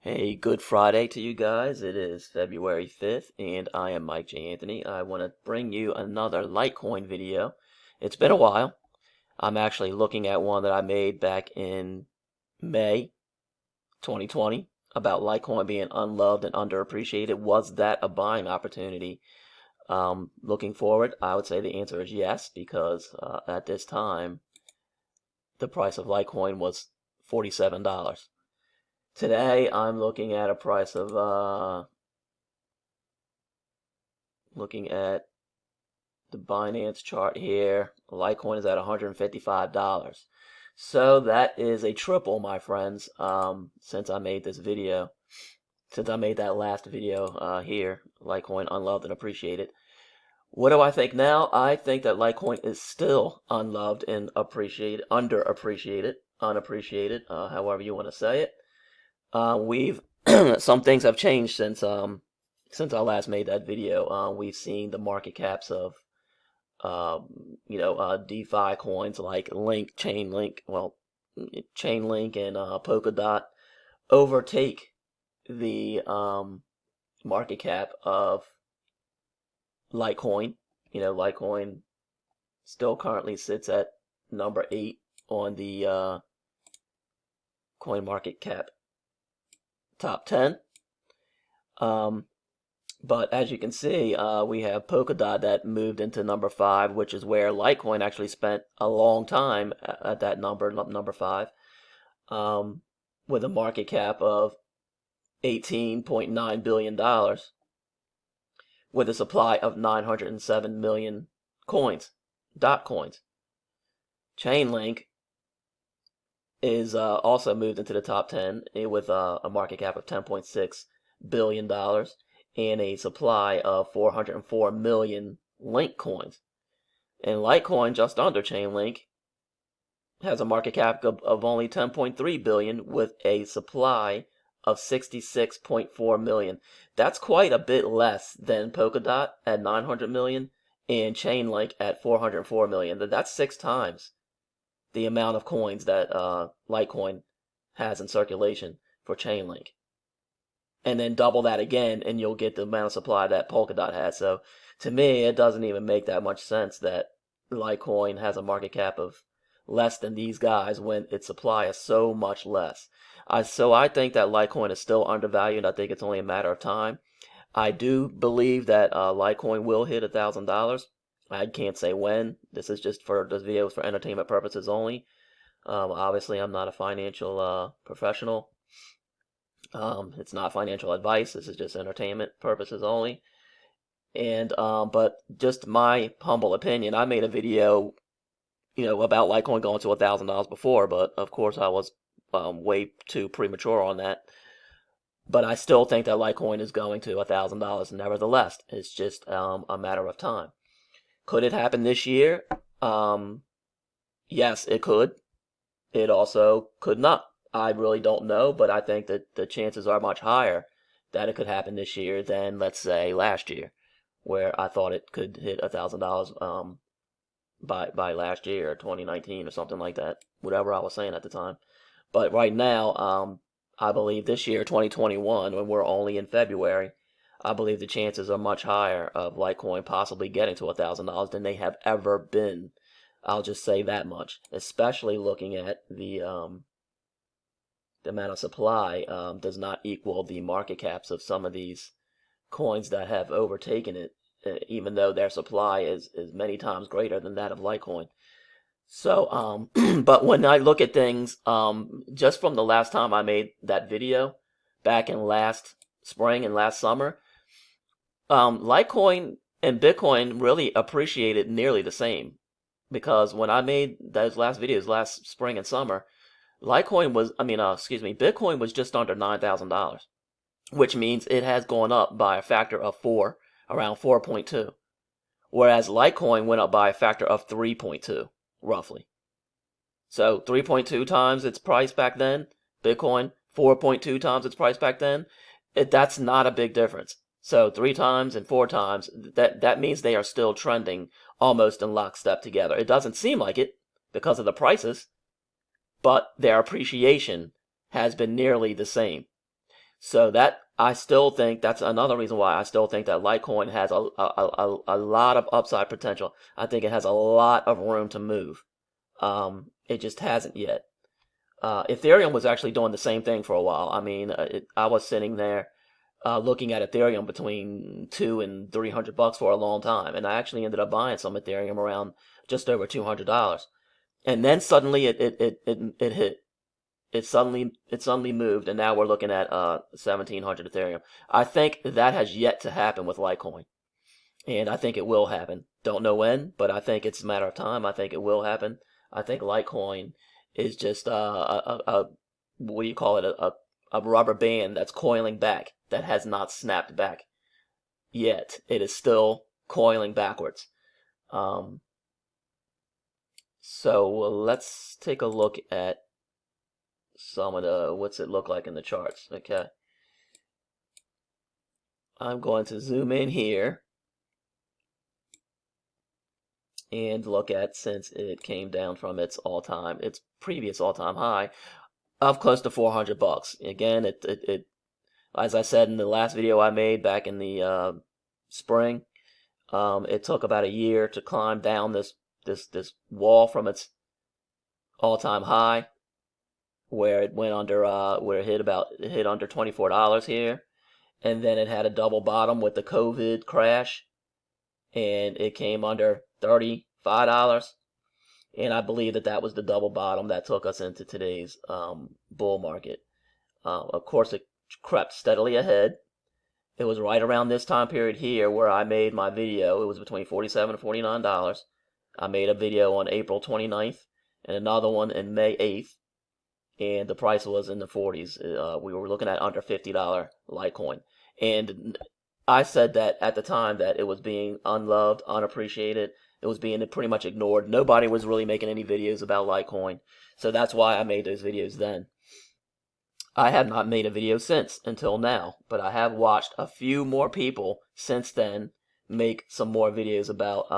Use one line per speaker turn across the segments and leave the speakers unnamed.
Hey, good Friday to you guys. It is February 5th, and I am Mike J. Anthony. I want to bring you another Litecoin video. It's been a while. I'm actually looking at one that I made back in May 2020 about Litecoin being unloved and underappreciated. Was that a buying opportunity? Looking forward, I would say the answer is yes, because at this time, the price of Litecoin was $47. Today, I'm looking at a price of, looking at the Binance chart here. Litecoin is at $155. So that is a triple, my friends, since I made this video. Since I made that last video here, Litecoin unloved and appreciated. What do I think now? I think that Litecoin is still unloved and underappreciated, unappreciated, however you want to say it. We've some things have changed since I last made that video. We've seen the market caps of DeFi coins like Chainlink and Polkadot overtake the market cap of Litecoin. Litecoin still currently sits at number 8 on the coin market cap top 10. But as you can see, we have Polkadot that moved into number 5, which is where Litecoin actually spent a long time at that number 5, with a market cap of $18.9 billion, with a supply of 907 million coins, dot coins. Chainlink is also moved into the top 10 with a market cap of $10.6 billion and a supply of 404 million Link coins. And Litecoin, just under Chainlink, has a market cap of only 10.3 billion with a supply of 66.4 million. That's quite a bit less than Polkadot at 900 million and Chainlink at 404 million. That's 6 times the amount of coins that Litecoin has in circulation for Chainlink. And then double that again, and you'll get the amount of supply that Polkadot has. So, to me, it doesn't even make that much sense that Litecoin has a market cap of less than these guys when its supply is so much less. So I think that Litecoin is still undervalued. I think it's only a matter of time. I do believe that Litecoin will hit $1,000. I can't say when. This video is for entertainment purposes only. Obviously, I'm not a financial professional. It's not financial advice. This is just entertainment purposes only. And but just my humble opinion, I made a video, about Litecoin going to $1,000 before, but of course I was way too premature on that. But I still think that Litecoin is going to $1,000 nevertheless. It's just a matter of time. Could it happen this year? Yes, it could. It also could not. I really don't know, but I think that the chances are much higher that it could happen this year than, let's say, last year, where I thought it could hit $1,000 by last year, or 2019, or something like that, whatever I was saying at the time. But right now, I believe this year, 2021, when we're only in February, I believe the chances are much higher of Litecoin possibly getting to $1,000 than they have ever been. I'll just say that much, especially looking at the amount of supply does not equal the market caps of some of these coins that have overtaken it, even though their supply is many times greater than that of Litecoin. So, but when I look at things, just from the last time I made that video, back in last spring and last summer, Litecoin and Bitcoin really appreciated nearly the same. Because when I made those last videos last spring and summer, Bitcoin was just under $9,000, which means it has gone up by a factor of 4, around 4.2. Whereas Litecoin went up by a factor of 3.2, roughly. So 3.2 times its price back then, Bitcoin 4.2 times its price back then. That's not a big difference. So 3 times and 4 times, that means they are still trending almost in lockstep together. It doesn't seem like it because of the prices, but their appreciation has been nearly the same. So that I still think that's another reason why I still think that Litecoin has a lot of upside potential. I think it has a lot of room to move. It just hasn't yet. Ethereum was actually doing the same thing for a while. I mean, I was sitting there looking at Ethereum between $200 and $300 for a long time, and I actually ended up buying some Ethereum around just over $200. And then suddenly it hit. It suddenly moved, and now we're looking at 1700 Ethereum. I think that has yet to happen with Litecoin, and I think it will happen. Don't know when, but I think it's a matter of time. I think it will happen. I think Litecoin is just what do you call it? A rubber band that's coiling back that has not snapped back yet. It is still coiling backwards. Um, so let's take a look at some of the what's it look like in the charts. Okay, I'm going to zoom in here and look at, since it came down from its previous all-time high of close to $400. Again, it as I said in the last video I made back in the spring, it took about a year to climb down this wall from its all-time high, where it went under where it hit under $24 here, and then it had a double bottom with the COVID crash, and it came under $35. And I believe that was the double bottom that took us into today's bull market. Of course, it crept steadily ahead. It was right around this time period here where I made my video. It was between $47 and $49. I made a video on April 29th and another one in May 8th, and the price was in the 40s. We were looking at under $50 Litecoin. And I said that at the time that it was being unloved, unappreciated. It was being pretty much ignored. Nobody was really making any videos about Litecoin. So that's why I made those videos then. I have not made a video since until now, but I have watched a few more people since then make some more videos about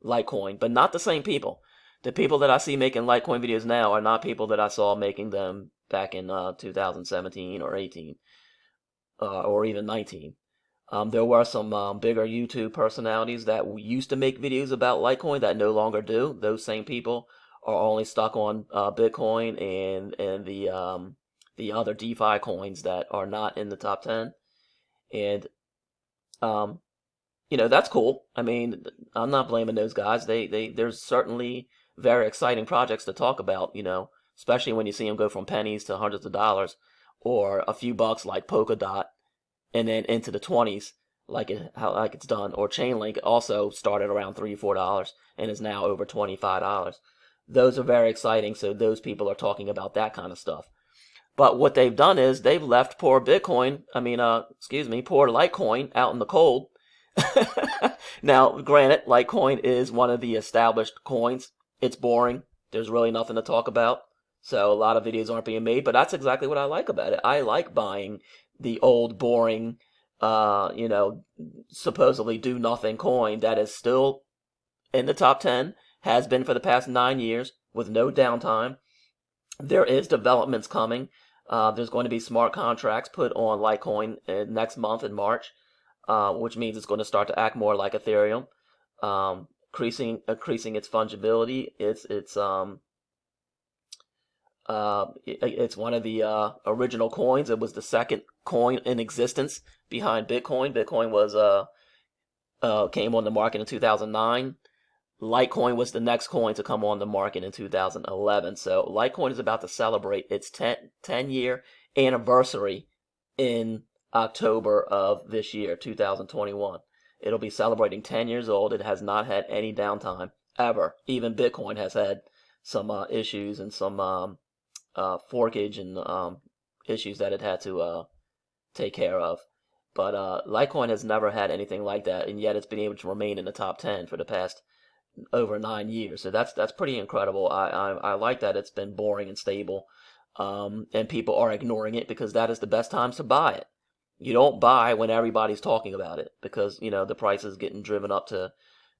Litecoin, but not the same people. The people that I see making Litecoin videos now are not people that I saw making them back in 2017 or 18 or even 19. There were some bigger YouTube personalities that used to make videos about Litecoin that no longer do. Those same people are only stuck on Bitcoin and the other DeFi coins that are not in the top 10. And that's cool. I mean, I'm not blaming those guys. There's certainly very exciting projects to talk about, especially when you see them go from pennies to hundreds of dollars, or a few bucks like Polkadot, and then into the 20s like it's done. Or Chainlink also started around $3-4 and is now over $25. Those are very exciting, so those people are talking about that kind of stuff. But what they've done is they've left poor poor Litecoin out in the cold. Now, granted, Litecoin is one of the established coins. It's boring. There's really nothing to talk about. So a lot of videos aren't being made, but that's exactly what I like about it. I like buying the old, boring, supposedly do nothing coin that is still in the top 10, has been for the past 9 years with no downtime. There is developments coming. There's going to be smart contracts put on Litecoin next month in March, which means it's going to start to act more like Ethereum, increasing its fungibility. It's one of the original coins. It was the second coin in existence behind Bitcoin. Bitcoin was came on the market in 2009. Litecoin was the next coin to come on the market in 2011. So Litecoin is about to celebrate its 10-year anniversary in October of this year, 2021. It'll be celebrating 10 years old. It has not had any downtime ever. Even Bitcoin has had some issues and some forkage and issues that it had to take care of. But Litecoin has never had anything like that, and yet it's been able to remain in the top 10 for the past over 9 years. So that's pretty incredible. I like that it's been boring and stable, and people are ignoring it because that is the best times to buy it. You don't buy when everybody's talking about it because the price is getting driven up to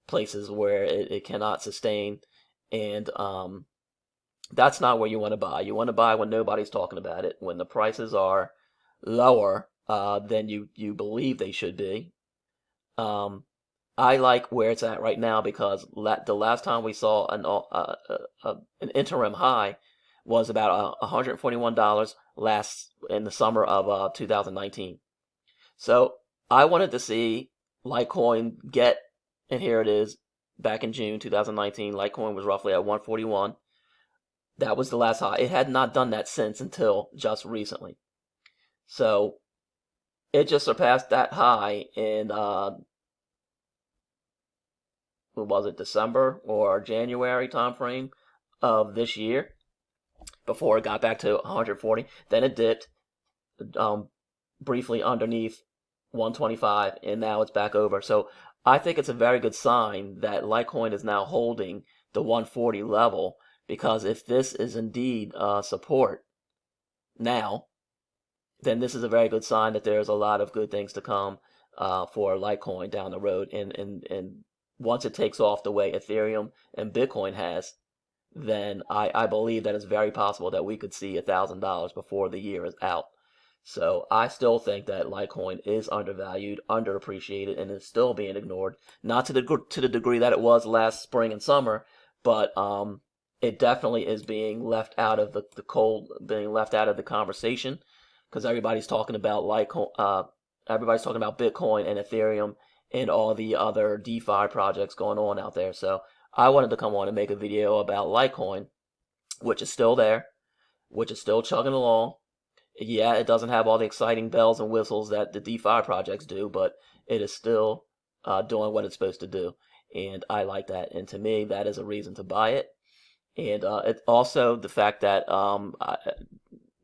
places where it cannot sustain, and that's not where you want to buy. You want to buy when nobody's talking about it, when the prices are lower than you believe they should be. I like where it's at right now because the last time we saw an interim high was about $141 in the summer of 2019. So I wanted to see Litecoin get, and here it is, back in June 2019, Litecoin was roughly at 141. That was the last high. It had not done that since until just recently. So it just surpassed that high in what was it, December or January timeframe of this year before it got back to 140. Then it dipped briefly underneath 125, and now it's back over. So I think it's a very good sign that Litecoin is now holding the 140 level, because if this is indeed support now, then this is a very good sign that there's a lot of good things to come for Litecoin down the road. And once it takes off the way Ethereum and Bitcoin has, then I believe that it's very possible that we could see $1,000 before the year is out. So I still think that Litecoin is undervalued, underappreciated, and is still being ignored. Not to the degree that it was last spring and summer, but it definitely is being left out of the cold, being left out of the conversation, because everybody's talking about Litecoin, everybody's talking about Bitcoin and Ethereum and all the other DeFi projects going on out there. So I wanted to come on and make a video about Litecoin, which is still there, which is still chugging along. Yeah, it doesn't have all the exciting bells and whistles that the DeFi projects do, but it is still doing what it's supposed to do. And I like that. And to me, that is a reason to buy it. And it's also the fact that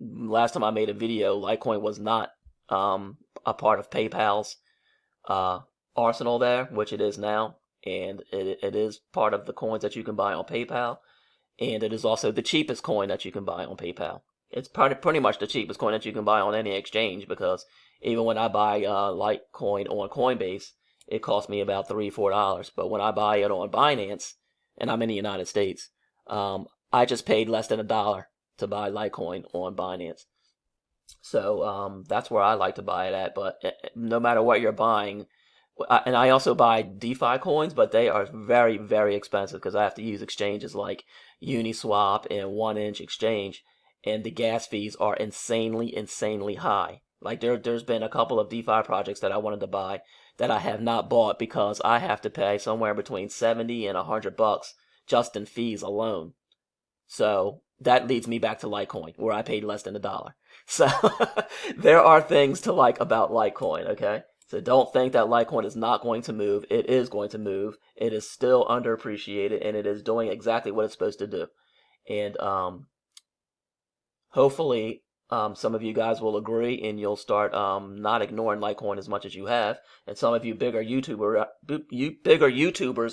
last time I made a video, Litecoin was not a part of PayPal's arsenal there, which it is now. And it is part of the coins that you can buy on PayPal. And it is also the cheapest coin that you can buy on PayPal. It's pretty much the cheapest coin that you can buy on any exchange, because even when I buy Litecoin on Coinbase, it costs me about $3-4. But when I buy it on Binance, and I'm in the United States, I just paid less than $1 to buy Litecoin on Binance. So that's where I like to buy it at. But no matter what you're buying, and I also buy DeFi coins, but they are very, very expensive because I have to use exchanges like Uniswap and 1inch Exchange, and the gas fees are insanely, insanely high. Like there's been a couple of DeFi projects that I wanted to buy that I have not bought because I have to pay somewhere between $70 and $100 just in fees alone. So that leads me back to Litecoin, where I paid less than $1. So there are things to like about Litecoin, okay? So don't think that Litecoin is not going to move. It is going to move. It is still underappreciated, and it is doing exactly what it's supposed to do. And hopefully some of you guys will agree, and you'll start not ignoring Litecoin as much as you have. And some of you bigger YouTubers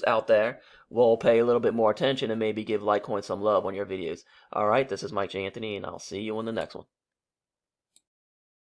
out there will pay a little bit more attention and maybe give Litecoin some love on your videos. All right, this is Mike J. Anthony, and I'll see you on the next one.